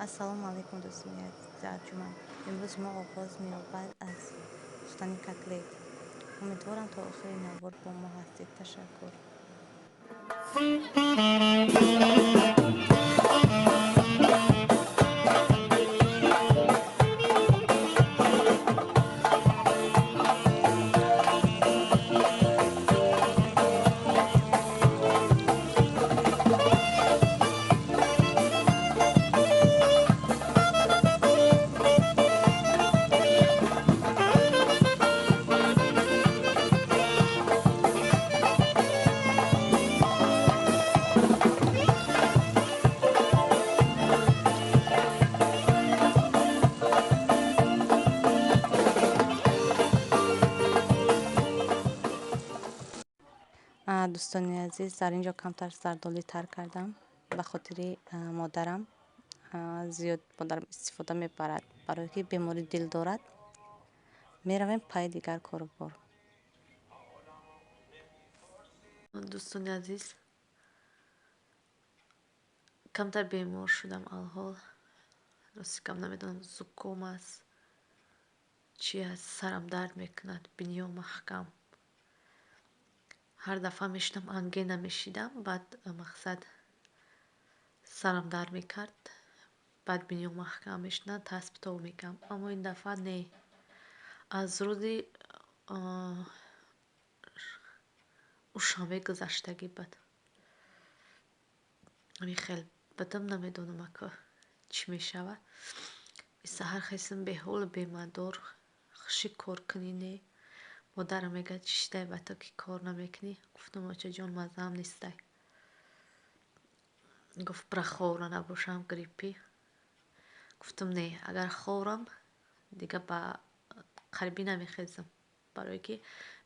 ассалому алайкум дӯстони азизи арҷуманд. Имрӯз мо оғоз меёбад аз пухтани котлет. Умедворам то охири навбор бо мо ҳастед. Ташаккур. Дӯстони азиз, дар ин ҷо камтар зардолӣ тар кардам ба хотири модарам. Зиёд модарам истифода мебарад, барое ки бемори дил дорад. Меравем пай дигар коробор. дӯстони азиз, камтар бемор шудам алҳол. Ростикам намедонам зуком аст, чи аст, сарам дард мекунад, бинё маҳкам. Ҳар дафъа мешидам ангина мешидам, баъд мақсад сарам дард мекард, баъд бинё маҳкам мешидам, таспитов мекардам. Аммо ин дафъа не. Аз рӯзи душанбе гузаштагӣ бад хел бадам, намедонам ака чӣ мешавад. Саҳар хестам беҳолу бемадор, хушик кор кунӣ не. Модарам мегӯяд чӣ шудай ба ту ки кор намекунӣ? Гуфтам очаҷон мазаам нестай. Гуфт бира ховра набошам гриппӣ. Гуфтам не, агар ховрам дига ба қарибӣ намехезам, барое ки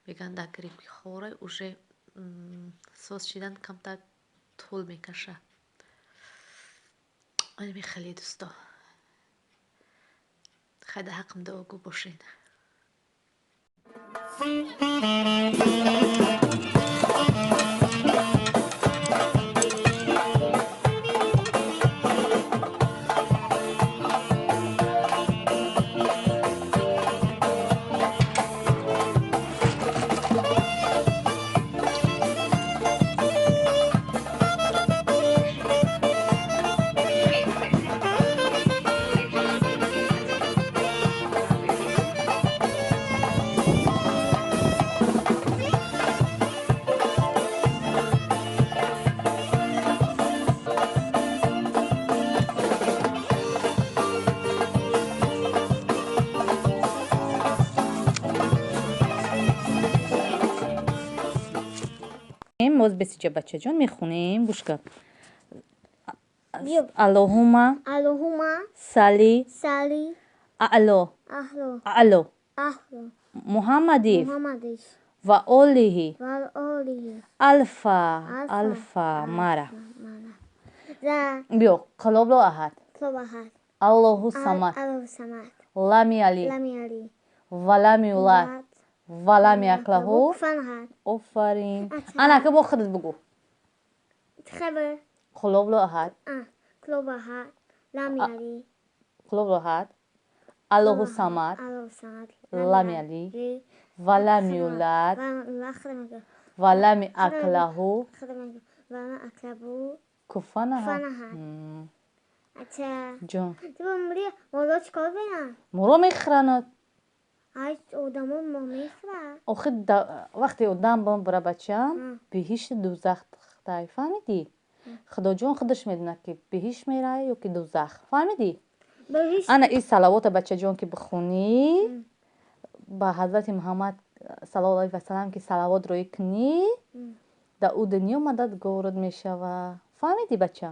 мегӯянд дар гриппи ховра уже соз шидан камтар тӯл мекашад. Ами хеле дӯсто, хай дар ҳаққам дуогӯ бошед. Моз бесиҷа бачаҷон мехунем. Гӯш кар. Аллоҳума сали аъло Муҳаммади ва олиҳи алфа мара. биё қалобло аҳад аллоҳу самад лам яли ва лам юлад ва лам якун лаҳу. Офарин. Анака бо худат бугӯ. Қалобло аҳад аллоҳу самад лам яли ва лам юлад ва лам якун лаҳу куфуан аҳад. ҷон моро мехӯранад. охир вақте одам бора бачаам биҳишти дӯзах дай. Фаҳмидӣ? Худоҷон худаш медонад ки биҳишт меравӣ ё ки дӯзах. Фаҳмидӣ? Ана ин салавота бачаҷон ки бихунӣ ба ҳазрати Муҳаммад саллаллоҳу алайҳи ва саллам ки салавот роӣ кунӣ, дар ӯ дунё мададгорат мешава. Фаҳмидӣ бача?